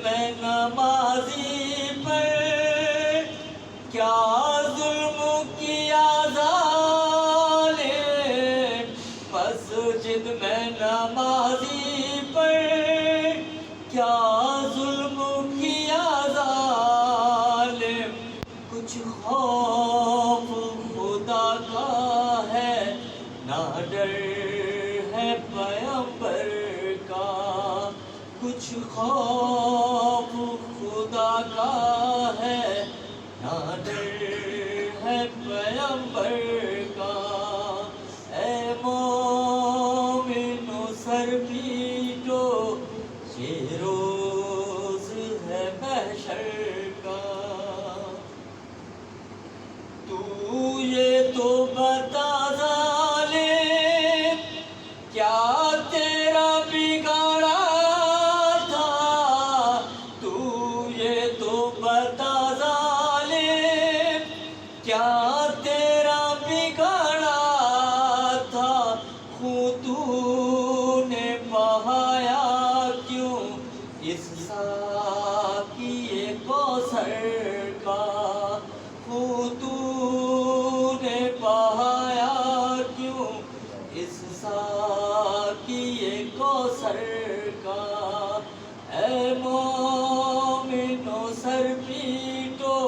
میں نمازی پر کیا ظلم کیا ظالم، مسجد میں نمازی پر کیا ظلم کیا ظالم، کچھ خوف خدا کا ہے نہ ڈر ہے پیغمبر کا، کچھ خوف خدا کا ہے نہ ڈر ہے پیغمبر کا، اے مومنو سر پیٹو یہ روز ہے محشر کا، تو یہ تو بتا ظالم کیا تیرا بگاڑا تھا، تو یہ تو بتا ظالم کیا تیرا بگاڑا تھا، خون تو نے بہایا کیوں اس ساقی کوثر کا، خون تو نے بہایا کیوں اس ساقی کوثر کا، اے مومنو سر پیٹو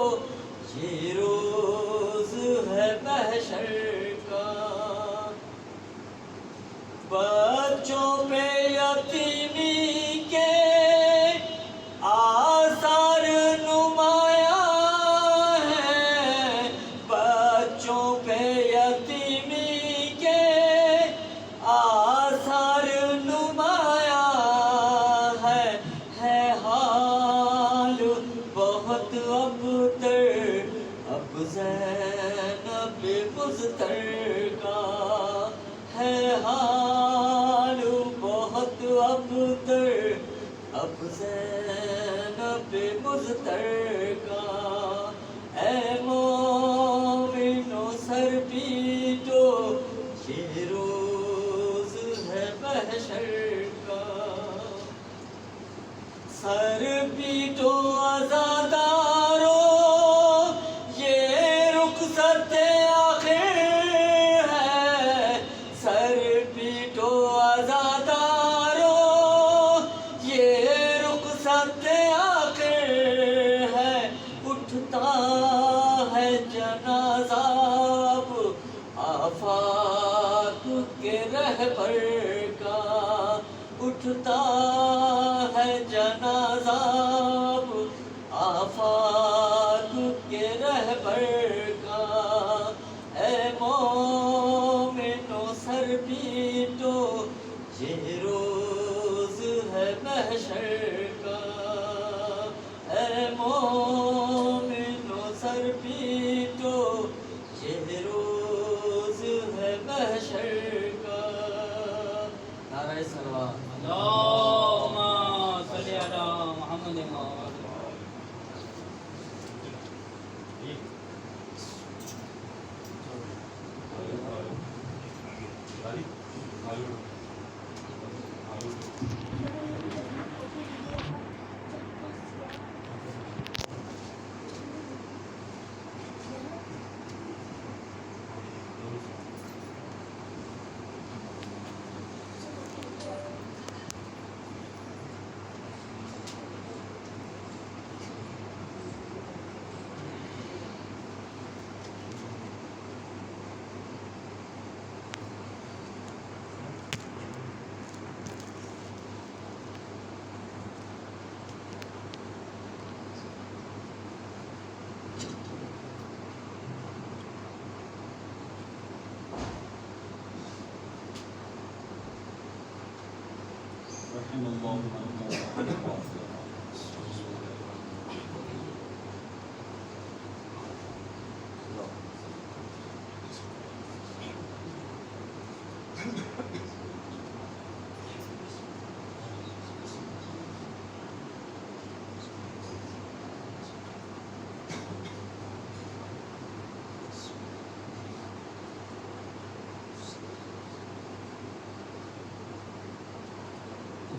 یہ روز ہے محشر کا، بچوں پہ یتیمی کے آثار نمایاں ہیں، بچوں پہ یتیمی کے آثار نمایاں ہے حال بہت ابتر اب زینب مضطر کا، ہے حال بہت ابتر اب زینب مضطر کا، اے مومنو سر پیٹو یہ روز ہے محشر کا، سر پیٹو عزادارو یہ رخصت آخر ہے، سر پیٹو عزادارو یہ رخصت آخر ہے، اٹھتا ہے جنازہ اب آفاق کے رہبر کا، اٹھتا ہے جنازہ اب آفاق کے رہبر کا، اے مومنو سر پیٹو یہ روز ہے محشر کا، اے مومنو سر پیٹو یہ روز ہے محشر کا، نعرہ صلوات اللہم صلی علی محمد رحم اللہ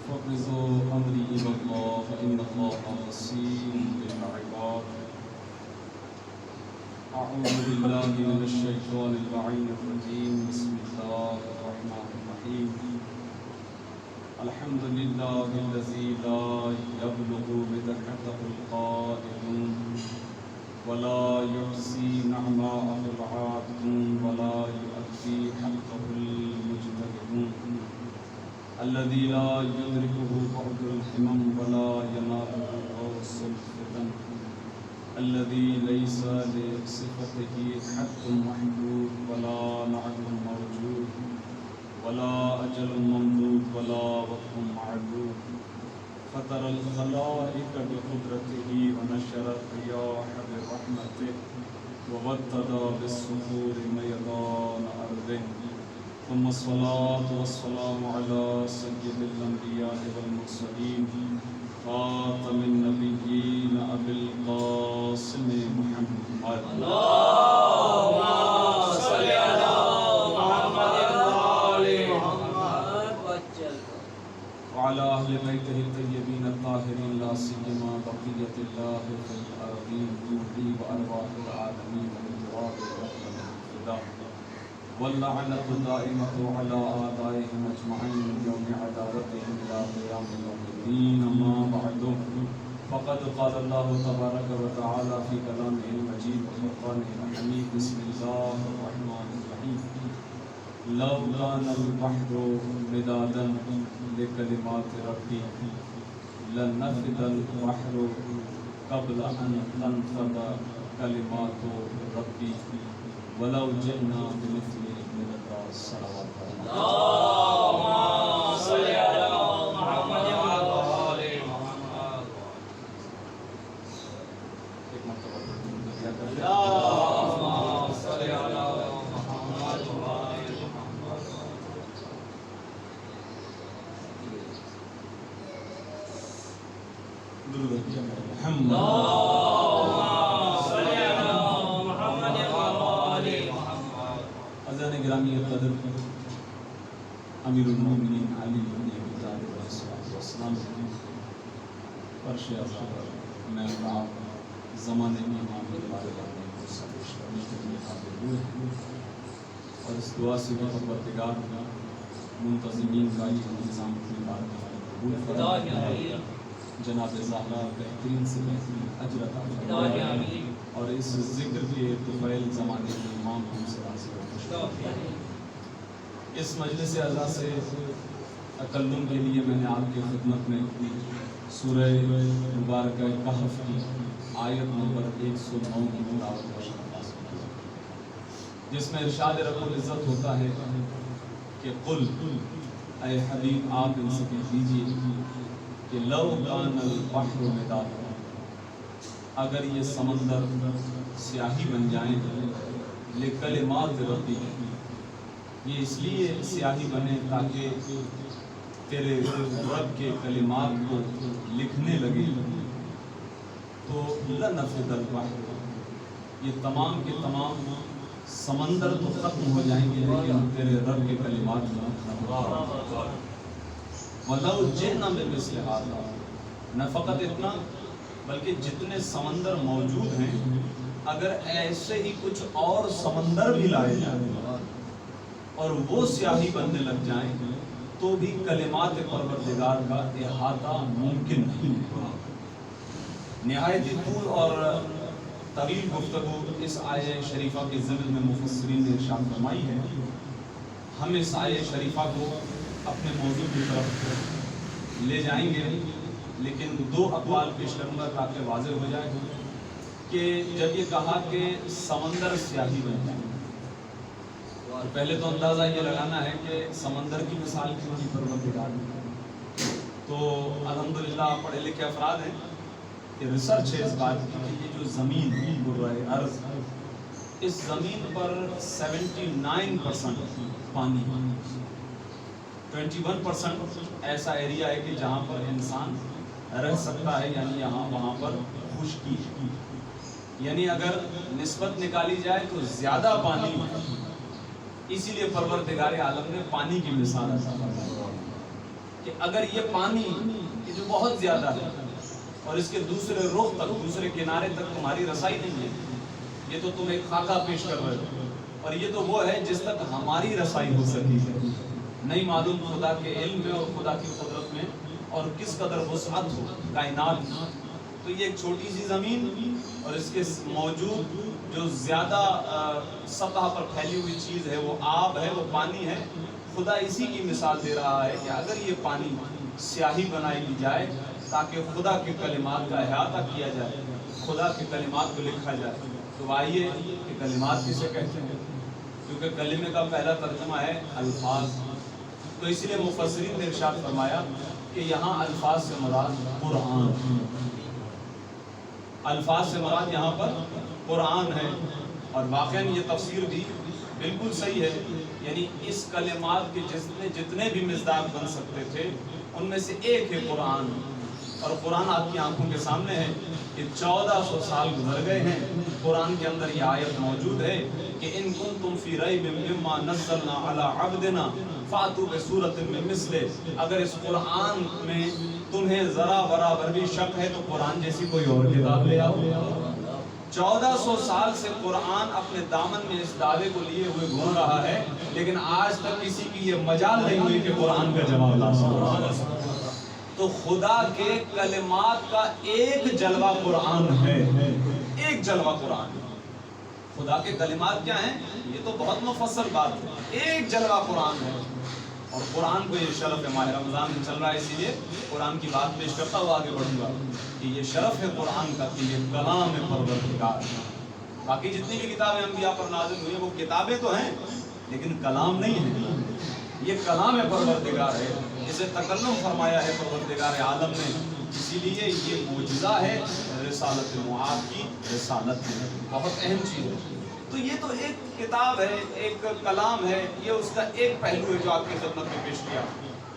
فقرزوا أمري إلى الله إن الله بصير بالعباد. أعوذ بالله من الشيطان اللعين الرجيم. بسم الله الرحمن الرحيم. الحمد لله الذي لا يبلغ مدحته القائلون ولا يحصي نعماءه العادون ولا يؤدي حقه المجتهدون، الذي لا يدركه بعد الهمم ولا يناله غوص الفتن، الذي ليس لصفته حد محدود ولا نعت موجود ولا أجل ممدود ولا وقت معدود، فطر الخلائق بقدرته ونشر الرياح برحمته ووطد بالصخور ميدان أرضه، ثم الصلاة والسلام على سيد الأنبياء والمرسلين خاتم النبيين أبي القاسم محمد اللهم صل على محمد وآل محمد وعلى أهل بيته الطيبين الطاهرين لا سيما بقية الله في الأرضين روحي وأرواح العالمين بالتراب والرحمة والفداء، واللعنة الدائمة على أعدائهم أجمعين من يوم عداوتهم إلى قيام يوم الدين. أما بعد، فقد قال الله تبارك وتعالى في كلامه المجيد وفرقانه الحميد. بسم الله الرحمن الرحيم. لو كان البحر مدادا لكلمات ربي لنفد البحر قبل أن تنفد كلمات ربي ولو جئنا بمثله مددا. صلوات اللهم صل على محمد وآل محمد. ایک مرتبہ کیا کرتے ہیں؟ اللهم صل على محمد وآل محمد. درود کیا کریں؟ محمد اللهم صل على محمد وآل محمد. عزیزان گرامی قدر، امیر المومنین علی بن ابی طالب علیہ السلام فرش ازا میں آپ زمانے میں امام کے بارے میں سبش کرنے کے لیے حاضر ہوئے ہیں، اور اس دعا سے بھی پروردگار منتظمین کا یہ انتظام اپنی بارگاہ میں قبول فرمائے، جناب زہرا بہترین سے بہترین اجر عطا فرمائے، اور اس ذکر کے طفیل زمانے کے امام ہم سے حاصل کریں۔ اس مجلس اعلیٰ سے تکلم کے لیے میں نے آپ کی خدمت میں سورہ مبارکہ کہف کی آیت نمبر 109 کی تلاوت کا شرف حاصل کیا، جس میں ارشاد رب العزت ہوتا ہے کہ قل، اے حبیب آپ ان سے کہہ دیجئے کہ لو کان البحر مدادا، اگر یہ سمندر سیاہی بن جائیں لکلمات ربی، یہ اس لیے سیاہی بنے تاکہ تیرے رب کے کلمات کو لکھنے لگے، تو لنفد البحر، یہ تمام کے تمام سمندر تو ختم ہو جائیں گے لیکن تیرے رب کے کلمات نہ ختم ہو۔ وَلَوْ جِئْنَا بِمِثْلِ هَٰذَا، نہ فقط اتنا بلکہ جتنے سمندر موجود ہیں اگر ایسے ہی کچھ اور سمندر بھی لائے جائیں اور وہ سیاہی بننے لگ جائیں تو بھی کلمات پروردگار کا احاطہ ممکن نہیں ہے۔ نہایت طول اور طویل گفتگو اس آیہ شریفہ کے ضمن میں مفسرین نے ارشاد فرمائی ہے۔ ہم اس آیہ شریفہ کو اپنے موضوع کی طرف لے جائیں گے، لیکن دو اقوال پیش کروں گا تاکہ واضح ہو جائے کہ جب یہ کہا کہ سمندر سیاہی بن جائے، تو پہلے تو اندازہ یہ لگانا ہے کہ سمندر کی مثال کیوں نہیں پروردگار نے۔ تو الحمدللہ پڑھے لکھے افراد ہیں کہ ریسرچ ہے اس بات کی کہ یہ جو زمین کرۂ ارض، اس زمین پر 79% پانی، 21% ایسا ایریا ہے کہ جہاں پر انسان رہ سکتا ہے، یعنی یہاں وہاں پر خشکی ہے، یعنی اگر نسبت نکالی جائے تو زیادہ پانی، اسی لیے پروردگار عالم نے پانی کی مثال عطا فرمائی کہ اگر یہ پانی جو بہت زیادہ ہے اور اس کے دوسرے رخ تک، دوسرے کنارے تک تمہاری رسائی نہیں ہے. یہ تو تم ایک خاکہ پیش کر رہے ہو، اور یہ تو وہ ہے جس تک ہماری رسائی ہو سکی ہے. نہیں معلوم خدا کے علم میں اور خدا کی قدرت میں اور کس قدر وسعت ہو کائنات. تو یہ ایک چھوٹی سی زمین اور اس کے موجود جو زیادہ سطح پر پھیلی ہوئی چیز ہے وہ آب ہے، وہ پانی ہے. خدا اسی کی مثال دے رہا ہے کہ اگر یہ پانی سیاہی بنائی لی جائے تاکہ خدا کے کلمات کا احاطہ کیا جائے، خدا کے کلمات کو لکھا جائے، تو آئیے کہ کلمات کسے کہتے ہیں؟ کیونکہ کلمے کا پہلا ترجمہ ہے الفاظ. تو اس لیے مفسرین نے ارشاد فرمایا کہ یہاں الفاظ سے مراد قرآن، الفاظ سے مراد یہاں پر قرآن ہے. اور واقعاً یہ تفسیر بھی بالکل صحیح ہے. یعنی اس کلمات کے جتنے بھی مصداق بن سکتے تھے ان میں سے ایک ہے قرآن. اور قرآن آپ کی آنکھوں کے سامنے ہے کہ 1400 سال گزر گئے ہیں، قرآن کے اندر یہ آیت موجود ہے کہ ان کنتم فی ریب مما نزلنا علی عبدنا فاتوا بسورۃ من مثلہ. اگر اس قرآن میں تمہیں ذرا برابر بھی شک ہے تو قرآن جیسی کوئی اور کتاب لے آؤ. 1400 سال سے قرآن اپنے دامن میں اس دعوے کو لیے ہوئے گھوم رہا ہے، لیکن آج تک کسی کی یہ مجال نہیں ہوئی کہ قرآن کا جواب لا سکے. تو خدا کے کلمات کا ایک جلوہ قرآن ہے، ایک جلوہ قرآن. خدا کے کلمات کیا ہیں؟ یہ تو بہت مفصل بات ہے. ایک جلوہ قرآن ہے. اور قرآن کو یہ شرف ہے، ماہ رمضان میں چل رہا ہے، اسی لیے قرآن کی بات پیش کرتا ہوا آگے بڑھوں گا کہ یہ شرف ہے قرآن کا کہ یہ کلام پروردگار ہے. باقی جتنی بھی کتابیں انبیاء پر نازل ہوئی ہیں وہ کتابیں تو ہیں لیکن کلام نہیں ہے. یہ کلام پروردگار ہے، اسے تکلم فرمایا ہے پروردگار عالم نے. اسی لیے یہ معجزہ ہے رسالت معاد کی. رسالت بہت اہم چیز ہے. تو یہ تو ایک کتاب ہے، ایک کلام ہے، یہ اس کا ایک پہلو ہے جو آپ کی خدمت میں پیش کیا.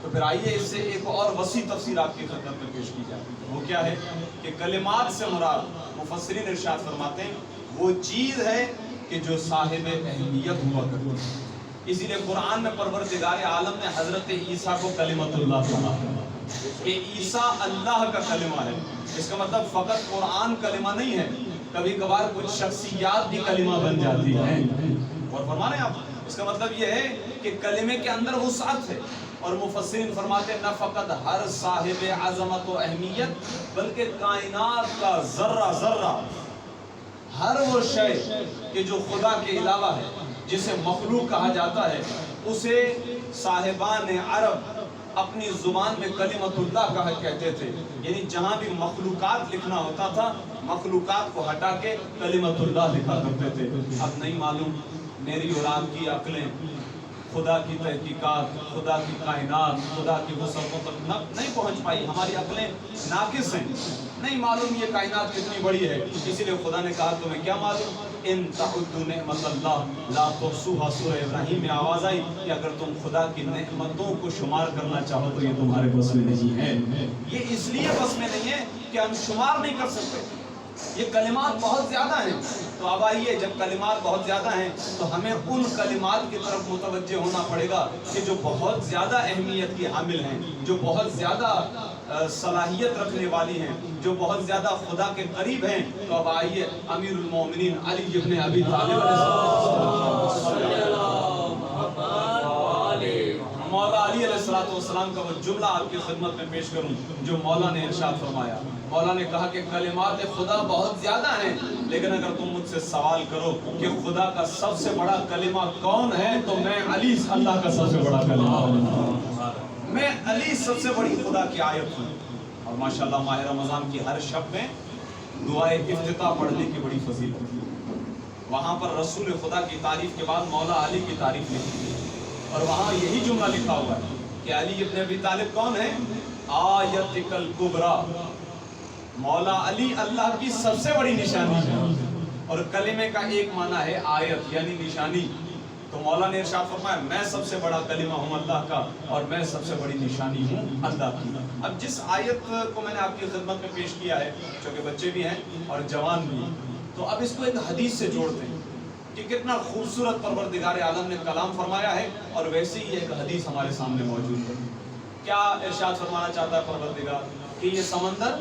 تو پھر آئیے اس سے ایک اور وسیع تفسیر آپ کی خدمت میں پیش کی جائے. وہ کیا ہے کہ کلمات سے مراد مفسرین ارشاد فرماتے ہیں وہ چیز ہے کہ جو صاحب اہمیت ہوا کرتی ہے. اسی لیے قرآن میں پروردگار عالم نے حضرت عیسیٰ کو کلمۃ اللہ کہا کہ عیسیٰ اللہ کا کلمہ ہے. اس کا مطلب فقط قرآن کلمہ نہیں ہے، کبھی کبھار کچھ شخصیات بھی کلمہ بن جاتی ہیں. اور فرما رہے ہیں آپ، اس کا مطلب یہ ہے کہ کلمے کے اندر وسعت ہے. اور مفسرین فرماتے ہیں نہ فقط ہر صاحب عظمت و اہمیت بلکہ کائنات کا ذرہ ذرہ، ہر وہ شے کہ جو خدا کے علاوہ ہے، جسے مخلوق کہا جاتا ہے، اسے صاحبان عرب اپنی زبان میں کلمۃ اللہ کہا کہتے تھے. یعنی جہاں بھی مخلوقات لکھنا ہوتا تھا مخلوقات کو ہٹا کے کلمۃ اللہ لکھا کرتے تھے. اب نہیں معلوم میری اور آپ کی عقلیں خدا کی تحقیقات، خدا کی کائنات، خدا کی وسعتوں تک نہیں پہنچ پائی. ہماری عقلیں ناقص ہیں. نہیں معلوم یہ کائنات کتنی بڑی ہے. اسی لیے خدا نے کہا تمہیں کیا معلوم ان تعدوا نعمت اللہ لا تحصوها. سورہ ابراہیم میں آواز آئی کہ اگر تم خدا کی نعمتوں کو شمار کرنا چاہو تو یہ تمہارے بس میں نہیں ہے. یہ اس لیے بس میں نہیں ہے کہ ہم شمار نہیں کر سکتے. یہ کلمات بہت زیادہ ہیں. تو اب آئیے جب کلمات بہت زیادہ ہیں تو ہمیں ان کلمات کی طرف متوجہ ہونا پڑے گا کہ جو بہت زیادہ اہمیت کی حامل ہیں، جو بہت زیادہ صلاحیت رکھنے والی ہیں، جو بہت زیادہ خدا کے قریب ہیں. تو اب آئیے امیر المومنین علی ابن ابی طالب مولا علی علیہ السلام کا وہ جملہ آپ کی خدمت میں پیش کروں جو مولا نے ارشاد فرمایا. مولا نے کہا کہ کلمات خدا بہت زیادہ ہیں لیکن اگر تم مجھ سے سوال کرو کہ خدا کا سب سے بڑا کلمہ کون ہے تو میں علی اللہ کا سب سے بڑا کلمہ ہوں. میں علی سب سے بڑی خدا کی آیت ہوں. اور ماشاءاللہ ماہ رمضان کی ہر شب میں دعائے افتتاح پڑھنے کی بڑی فضیلت ہے. وہاں پر رسول خدا کی تعریف کے بعد مولا علی کی تعریف لکھی ہے اور وہاں یہی جملہ لکھا ہوا ہے کہ علی ابن ابی طالب کون ہے؟ آیتک الکبریٰ. مولا علی اللہ کی سب سے بڑی نشانی ہے. اور کلمے کا ایک معنی ہے آیت یعنی نشانی. تو مولا نے ارشاد فرمایا میں سب سے بڑا کلمہ ہوں اللہ کا اور میں سب سے بڑی نشانی ہوں اللہ کی. اب جس آیت کو میں نے آپ کی خدمت میں پیش کیا ہے چونکہ بچے بھی ہیں اور جوان بھی ہیں تو اب اس کو ایک حدیث سے جوڑتے ہیں کہ کتنا خوبصورت پروردگار عالم نے کلام فرمایا ہے اور ویسے ہی ایک حدیث ہمارے سامنے موجود ہے. کیا ارشاد فرمانا چاہتا ہے پروردگار کہ یہ سمندر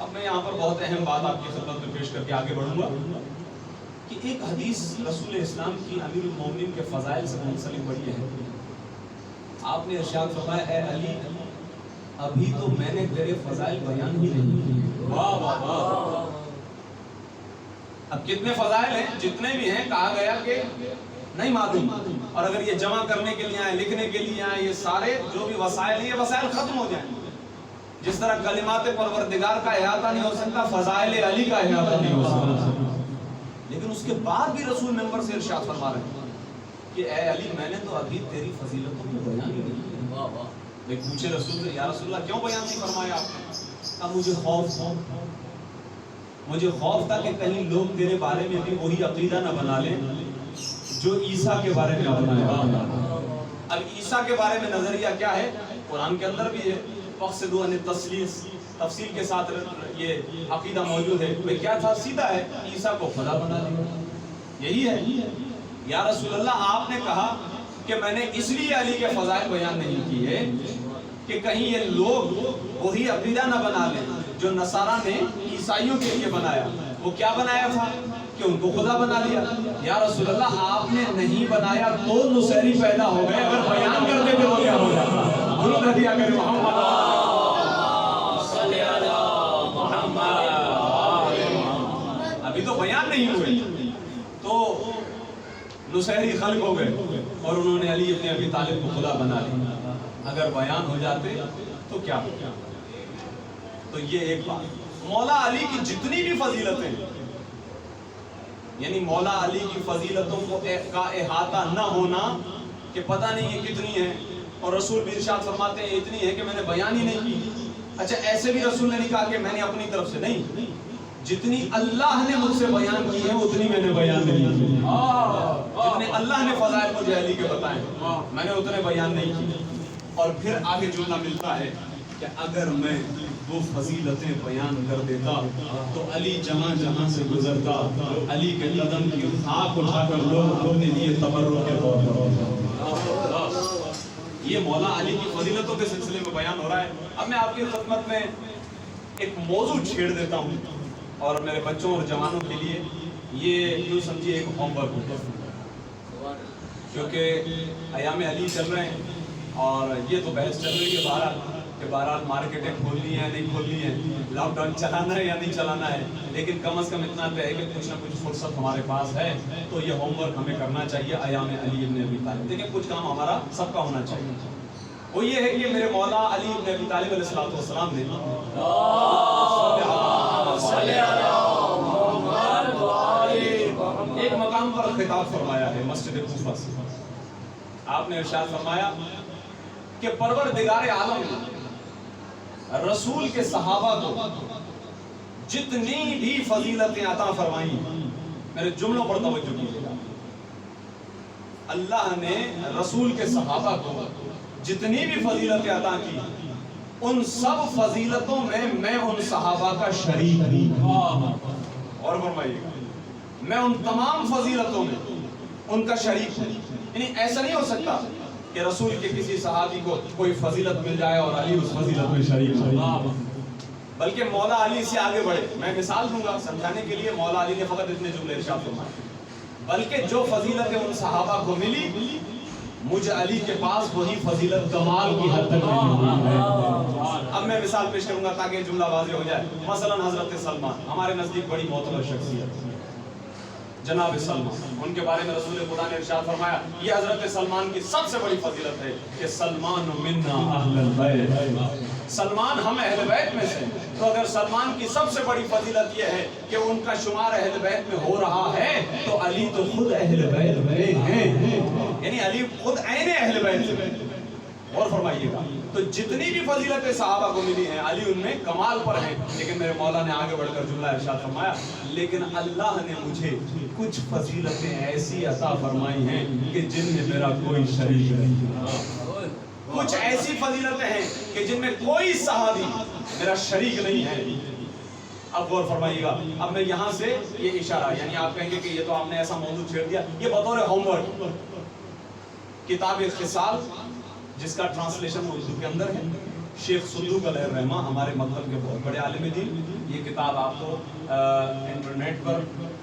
اب میں یہاں پر بہت اہم بات آپ کی خدمت میں پیش کر کے آگے بڑھوں گا کہ ایک حدیث رسول اسلام کی امیر المومنین کے فضائل سے منسلک بڑی ہے. آپ نے ارشاد فرمایا اے علی ابھی تو میں نے تیرے فضائل بیان ہی نہیں کیے. واہ واہ واہ. اب کتنے فضائل ہیں؟ جتنے بھی ہیں کہا گیا کہ نہیں معلوم، اور اگر یہ جمع کرنے کے لیے آئے، لکھنے کے لیے آئے، یہ سارے جو بھی وسائل ہیں یہ وسائل ختم ہو جائیں. جس طرح کلمات پروردگار کا احاطہ نہیں ہو سکتا، فضائل علی کا احاطہ نہیں ہو سکتا. لیکن اس کے بعد بھی رسول ممبر سے ارشاد فرما رہے ہیں کہ اے علی میں نے تو ابھی تیری فضیلتوں کو بیان ہی نہیں کیا. ایک پوچھے رسول سے یا رسول اللہ کیوں بیان نہیں فرمایا آپ نے؟ اب مجھے خوف تھا کہ کہیں لوگ تیرے بارے میں بھی وہی عقیدہ نہ بنا لیں جو عیسیٰ کے بارے میں بنایا. اب عیسیٰ کے بارے میں نظریہ کیا ہے؟ قرآن کے اندر بھی ہے وَقْصِدُوا عَنِ التَّثْلِيثِ، تفصیل کے ساتھ یہ عقیدہ موجود ہے. وہ کیا تھا؟ سیدھا ہے عیسیٰ کو خدا بنا لیا. یہی ہے. یا رسول اللہ آپ نے کہا کہ میں نے اس لیے علی کے فضائل بیان نہیں کیے کہ کہیں یہ لوگ وہی عقیدہ نہ بنا لیں جو نصارہ نے عیسائیوں کے لیے بنایا. وہ کیا بنایا تھا کہ ان کو خدا بنا لیا. یا رسول اللہ آپ نے نہیں بنایا تو نصیری پیدا ہو گئے، اگر بیان کرتے تھے تو کیا ہو جاتا؟ درود ہدیہ کرے محمد صلی اللہ محمد. ابھی تو بیان نہیں ہوئے تو نصیری خلق ہو گئے اور انہوں نے علی ابن ابی طالب کو خدا بنا لیا. اگر بیان ہو جاتے تو کیا ہو؟ تو یہ ایک بات. مولا علی کی جتنی بھی فضیلتیں، یعنی مولا علی کی فضیلتوں کا احاطہ نہ ہونا کہ پتہ نہیں یہ کتنی ہیں، اور رسول بھی ارشاد فرماتے ہیں اتنی ہے کہ میں نے بیان ہی نہیں کی. اچھا ایسے بھی رسول نے نہیں کہا کہ میں نے اپنی طرف سے، نہیں، جتنی اللہ نے مجھ سے بیان کی ہے اتنی میں نے بیان نہیں کی. جتنے اللہ نے فضائل مجھے علی کے بتائے میں نے اتنے بیان نہیں کی. اور پھر آگے جملہ ملتا ہے کہ اگر میں وہ فضیلتیں بیان کر دیتا تو علی جہاں جہاں سے گزرتا علی کے قدم کی خاک اٹھا کر لوگ اپنے لیے تبرک کے طور پر. یہ مولا علی کی فضیلتوں کے سلسلے میں بیان ہو رہا ہے. اب میں آپ کی خدمت میں ایک موضوع چھیڑ دیتا ہوں اور میرے بچوں اور جوانوں کے لیے یہ یوں سمجھیے ایک ہوم ورک ہوتا ہے، کیونکہ ایام علی چل رہے ہیں اور یہ تو بحث چل رہی ہے بہرحال مارکیٹیں کھولنی ہے نہیں کھولنی ہے، لاک ڈاؤن چلانا ہے یا نہیں چلانا ہے. لیکن کم از کم اتنا طے ہے کہ کچھ نہ کچھ فرصت ہمارے پاس ہے تو یہ ہوم ورک ہمیں کرنا چاہیے ایام علی ابن ابی طالب. دیکھیں کچھ کام ہمارا سب کا ہونا چاہیے. وہ یہ ہے کہ میرے مولا علی ابن ابی طالب علیہ السلام نے ایک مقام پر خطاب فرمایا ہے مسجد کوفہ سے. آپ نے ارشاد فرمایا کہ پروردگار عالم رسول کے صحابہ کو جتنی بھی فضیلتیں عطا فرمائیں، میرے جملوں پر توجہ کیجیے گا، اللہ نے رسول کے صحابہ کو جتنی بھی فضیلتیں عطا کی ان سب فضیلتوں میں ان صحابہ کا شریک ہوں. اور فرمائیے گا میں ان تمام فضیلتوں میں ان کا شریک ہوں. یعنی ایسا نہیں ہو سکتا کہ رسول کے کسی صحابی کو کوئی فضیلت مل جائے اور علی اس فضیلت میں شریک ہو، بلکہ مولا علی سے آگے بڑھے. میں مثال دوں گا سمجھانے کے لیے. مولا علی نے فقط اتنے جملے ارشاد فرمائے بلکہ جو فضیلتیں ان صحابہ کو ملی مجھ علی کے پاس وہی فضیلت کمال کی حد تک نہیں ہے. اب میں مثال پیش کروں گا تاکہ جملہ واضح ہو جائے. مثلا حضرت سلمان ہمارے نزدیک بڑی معتبر شخصیت، جناب سلمان، ان کے بارے میں رسول خدا نے ارشاد فرمایا یہ حضرت سلمان کی سب سے بڑی فضیلت ہے کہ سلمان منا اہل البیت، سلمان ہم اہل بیت میں سے. تو اگر سلمان کی سب سے بڑی فضیلت یہ ہے کہ ان کا شمار اہل بیت میں ہو رہا ہے تو علی تو خود اہل بیت میں ہیں، یعنی علی خود عین اہل بیت میں. اور فرمائیے گا تو جتنی بھی فضیلتیں صحابہ کو ملی ہیں علی ان میں کمال پر ہیں. لیکن میرے مولا نے آگے بڑھ کر جملہ ارشاد فرمایا لیکن اللہ نے مجھے کچھ فضیلتیں ایسی عطا فرمائی ہیں کہ جن میں میرا کوئی شریک نہیں. کچھ ایسی فضیلتیں ہیں کہ جن میں کوئی صحابی میرا شریک نہیں ہے. اب غور فرمائیے گا. اب میں یہاں سے یہ اشارہ، یعنی آپ کہیں گے کہ یہ تو آپ نے ایسا موضوع چھیڑ دیا، یہ بطور ہوم ورک کتاب خصال جس کا ٹرانسلیشن اردو کے اندر ہے، شیخ صدوق علیہ الرحمہ ہمارے مکتب کے بہت بڑے عالم دین. یہ کتاب آپ کو انٹرنیٹ پر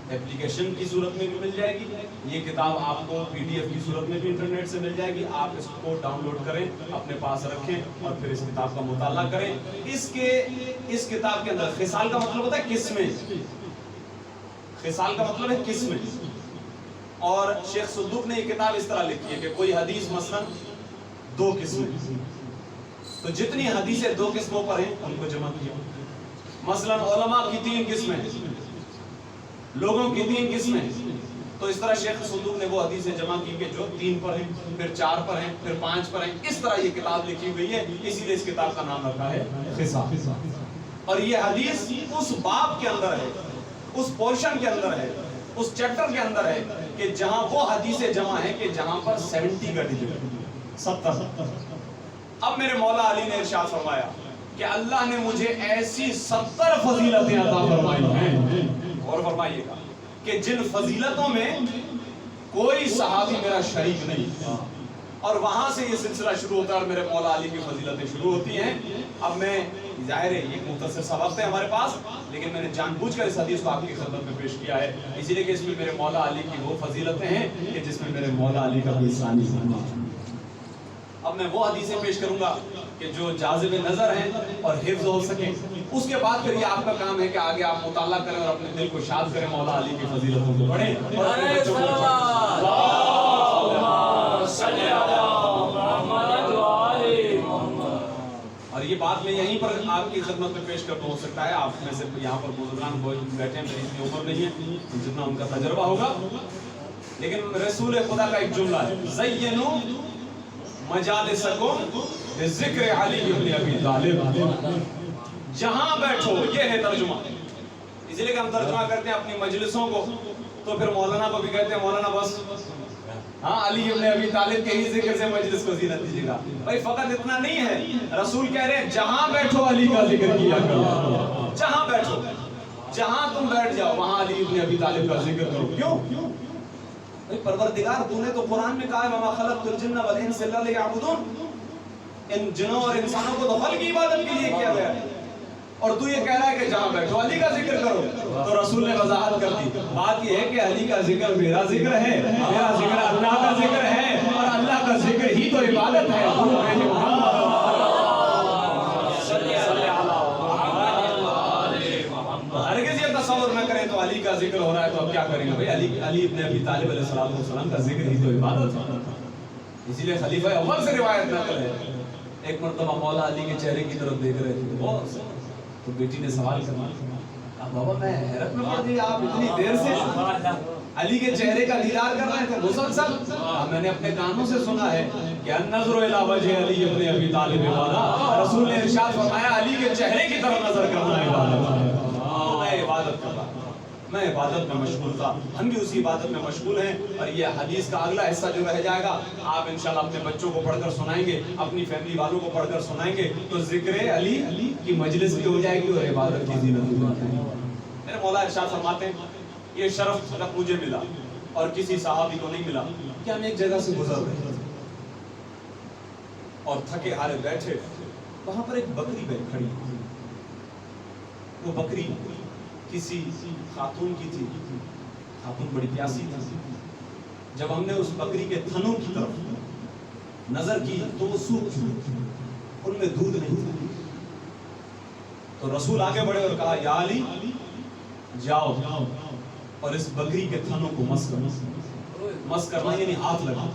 اپلیکیشن کی صورت میں بھی مل جائے گی. یہ کتاب آپ کو PDF کی صورت میں بھی انٹرنیٹ سے مل جائے گی. آپ اس کو ڈاؤن لوڈ کریں, اپنے پاس رکھیں اور پھر اس کتاب کا مطالعہ کریں. اس کتاب کے اندر خصال کا مطلب ہوتا ہے قسمیں. خصال کا مطلب ہے قسمیں. اور شیخ صدوق نے یہ کتاب اس طرح لکھی ہے کہ کوئی حدیث مثلا 2 قسمیں, تو جتنی حدیثیں 2 قسموں پر ہیں ان کو جمع کیا. مثلا علماء کی 3 قسمیں, لوگوں کی 3 قسمیں. تو اس طرح شیخ صدوق نے وہ حدیثیں جمع کی کہ جو 3 پر ہیں, پھر 4 پر ہیں, پھر 5 پر ہیں. اس طرح یہ کتاب لکھی ہوئی ہے, اسی لیے اس کتاب کا نام رکھا ہے خصال. اور یہ حدیث اس باب کے اندر ہے, اس پورشن کے اندر ہے, اس چیپٹر کے اندر ہے کہ جہاں وہ حدیثیں جمع ہیں کہ جہاں پر 70 کا ڈیجٹ 70. اب میرے مولا علی نے ارشاد فرمایا کہ اللہ نے مجھے ایسی 70 فضیلتیں عطا فرمائی ہیں, اور فرمائیے گا کہ جن فضیلتوں میں کوئی صحابی میرا شریک نہیں. اور وہاں سے یہ سلسلہ شروع ہوتا ہے اور میرے مولا علی کی فضیلتیں شروع ہوتی ہیں. اب میں ظاہر ہے یہ مختصر سا وقت ہے ہمارے پاس, لیکن میں نے جان بوجھ کر اس حدیث کو آپ کی خدمت میں پیش کیا ہے, اسی لیے کہ اس میں میرے مولا علی کی وہ فضیلتیں ہیں کہ جس میں میرے مولا علی کا کوئی ثانی نہیں. اب میں وہ حدیثیں پیش کروں گا کہ جو جاذب نظر ہیں اور حفظ ہو سکیں. اس کے بعد پھر یہ آپ کا کام ہے کہ آگے آپ مطالعہ کریں اور اپنے دل کو شاد کریں, مولا علی کی فضیلتوں کو پڑھیں اور اپنے بچوں کو اور یہ بات میں یہیں پر آپ کی خدمت میں پیش کرتا ہو سکتا ہے. آپ میں سے یہاں پر بزرگان بیٹھے ہیں, میری اتنی عمر نہیں ہے جتنا ان کا تجربہ ہوگا, لیکن رسول خدا کا ایک جملہ ہے, زینوا مجالسکم بذکر علی ابن ابی طالب. جہاں بیٹھو, یہ ہے ترجمہ. اسی لیے کہ ہم ترجمہ کرتے ہیں اپنی مجلسوں کو, تو پھر مولانا کو بھی کہتے ہیں مولانا بس ہاں علی ابن ابی طالب کے ہی ذکر سے مجلس کو زینت دیجیے گا. بھائی فقط اتنا نہیں ہے, رسول کہہ رہے ہیں جہاں بیٹھو علی کا ذکر کیا کرو. جہاں بیٹھو, جہاں تم بیٹھ جاؤ وہاں علی ابن ابی طالب کا ذکر کرو. کیوں؟ بھئی پروردگار تو نے تو قرآن میں کہا ہے وَمَا خَلَقْتُ الْجِنَّ وَالْإِنسَ إِلَّا لِيَعْبُدُونَ. ان جنوں اور انسانوں کو تو خلق کی عبادت کے لیے کیا گیا ہے, اور تو یہ کہہ رہا ہے کہ جہاں بیٹھو علی کا ذکر کرو. تو رسول نے وضاحت کر دی, بات یہ ہے کہ علی کا ذکر میرا ذکر ہے, میرا ذکر اللہ کا ذکر ہے, اور اللہ کا ذکر ہی تو عبادت ہے. ہرگز یہ تصور نہ کریں تو علی کا ذکر ہو رہا ہے تو اب کیا کریں گے. بھئی علی ابن ابی طالب علیہ السلام کا ذکر ہی تو عبادت ہے. اسی لیے خلیفہ اول سے روایت نقل ہے, ایک مرتبہ مولا علی کے چہرے کی طرف دیکھ رہے تھے, تو بیٹی نے سوال کرنا, بابا میں حیرت میں پڑ گئی, آپ اتنی دیر سے علی کے چہرے کا دیدار کر رہے تھے مسلسل. میں نے اپنے کانوں سے سنا ہے کہ النظر الی وجہ علی ابن ابی طالب عبادت. رسول نے ارشاد فرمایا علی کے چہرے کی طرف نظر کرنا عبادت ہے. میں عبادت کر رہا ہوں, میں عبادت میں مشغول تھا, ہم بھی اسی عبادت میں مشغول ہیں. اور یہ حدیث کا اگلا حصہ جو رہ جائے گا آپ انشاءاللہ اپنے بچوں کو پڑھ کر سنائیں گے, اپنی فیملی والوں کو پڑھ کر سنائیں گے, تو ذکر علی کی مجلس بھی ہو جائے گی اور عبادت کی زینت بھی ہو جائے گی. میرے مولا ارشاد فرماتے ہیں یہ شرف جب مجھے ملا اور کسی صحابی کو نہیں ملا کہ ہم ایک جگہ سے گزر رہے تھے اور تھکے ہارے بیٹھے, وہاں پر ایک بکری کھڑی. وہ بکری کسی خاتون کی تھی, خاتون بڑی پیاسی تھی. جب ہم نے اس بکری کے تھنوں کی طرف نظر کی تو وہ سوکھ چکی, ان میں دودھ نہیں تھا. تو رسول آگے بڑھے اور کہا یا علی جاؤ اور اس بکری کے تھنوں کو مس کرو. مس کرنا یعنی ہاتھ لگا.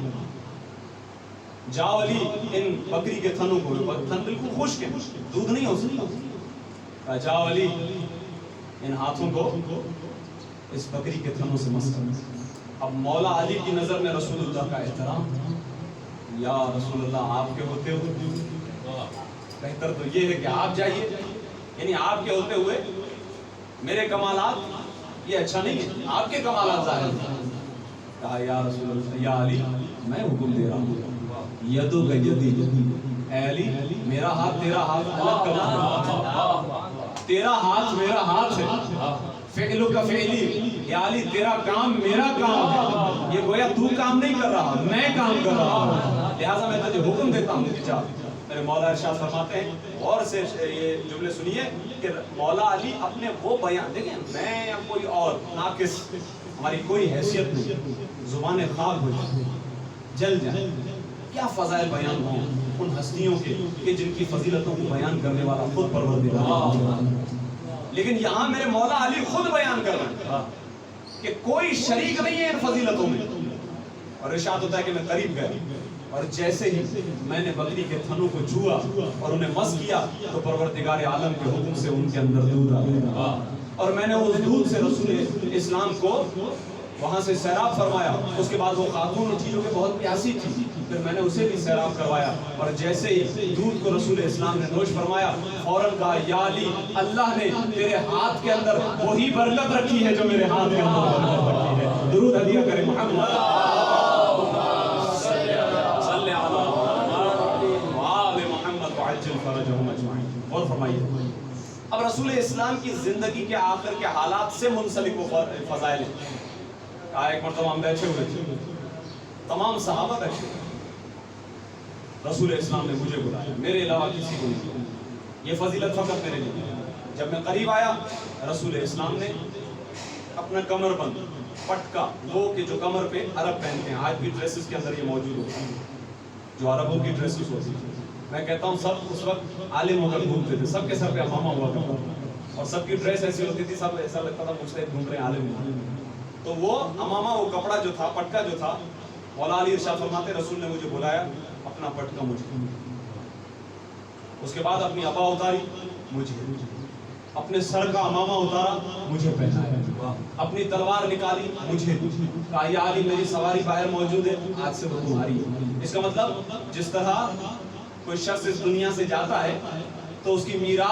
جاؤ علی ان بکری کے تھنوں کو, تھن بالکل خشک ہے, دودھ نہیں ہو سکتا. جاؤ علی ان ہاتھوں کو اس بکری کے تھنوں سے مس کرو. اب مولا علی کی نظر میں رسول اللہ کا احترام, یا رسول اللہ آپ کے ہوتے ہوئے بہتر تو یہ ہے کہ آپ جائیے, یعنی آپ کے ہوتے ہوئے میرے کمالات یہ اچھا نہیں ہے, آپ کے کمالات ظاہر ہیں. کہا یا رسول اللہ, یا علی میں حکم دے رہا ہوں, یدو کا یدی, اے علی میرا ہاتھ تیرا ہاتھ الگ کرنا, تیرا ہاتھ میرا ہاتھ ہے, فعلو کا فعلی, یا علی تیرا کام میرا کام ہے. یہ گویا تو کام نہیں کر رہا, میں کام کر رہا ہوں, لہٰذا میں تجھے حکم دیتا ہوں کہ جا میرے مولا ارشاد فرماتے ہیں، غور سے یہ جملے سنیے کہ مولا علی اپنے وہ بیان، دیکھیں میں یا کوئی اور ناقص، ہماری کوئی حیثیت نہیں، زبان خاک ہو جائے، جل جائے، کیا فضائل بیان ہوں ان ہستیوں کے کہ جن کی فضیلتوں کو بیان کرنے والا خود پروردگار، لیکن یہاں میرے مولا علی خود بیان کر رہے ہیں کہ کوئی شریک نہیں ہے ان فضیلتوں میں، اور ارشاد ہوتا ہے کہ میں قریب گیا اور جیسے ہی میں نے بکری کے تھنوں کو چھوا اور انہیں مس کیا تو پروردگار عالم کے حکم سے ان کے اندر دودھ آ گیا، اور میں نے اس دودھ سے رسول اسلام کو وہاں سے سیراب فرمایا۔ اس کے بعد وہ خاتون تھی جو کہ بہت پیاسی تھی، پھر میں نے اسے بھی سیراب کروایا، اور جیسے ہی دودھ کو رسول اسلام نے نوش فرمایا فوراً کہا یا علی، اللہ نے تیرے ہاتھ کے اندر وہی برکت رکھی ہے جو میرے ہاتھ کے اندر برکت رکھی ہے۔ درود ہدیہ کرے محمد صلی علی محمد وآل محمد وعجل فرجہم اجمعین۔ اور فرمائیے اب رسول اسلام کی زندگی کے آخر کے حالات سے منسلک وہ فضائل ہیں۔ ایک مرتبہ ہم بیٹھے ہوئے تھے، تمام صحابہ بیٹھے ہوئے، رسول اسلام نے مجھے بلایا، میرے علاوہ کسی کو نہیں بلایا، یہ فضیلت فقط میرے لیے۔ جب میں قریب آیا رسول اسلام نے اپنا کمر بند پٹکا، وہ کہ جو کمر پہ عرب پہنتے ہیں، آج بھی ڈریسز کے اندر یہ موجود ہوتا ہے جو عربوں کی ڈریسز ہوتی ہیں، میں کہتا ہوں سب اس وقت عالم ہو کر گھومتے تھے، سب کے سر پہ امامہ ہوا کرتا تھا اور سب کی ڈریس ایسی ہوتی تھی، سب ایسا لگتا تھا مجتہد گھوم رہے ہیں، عالم ہیں۔ تو وہ امامہ، وہ کپڑا جو تھا، پٹکا جو تھا، مولا علی ارشاد فرماتے رسول نے مجھے بلایا، اپنا پٹکا مجھے، اس کے بعد اپنی عبا اتاری مجھے، اپنے سر کا امامہ اتارا مجھے پہنایا، اپنی تلوار نکالی مجھے، کہا یا علی میری سواری باہر موجود ہے، آج سے وہ تمہاری ہے۔ اس کا مطلب جس طرح کوئی شخص اس دنیا سے جاتا ہے تو اس کی میراث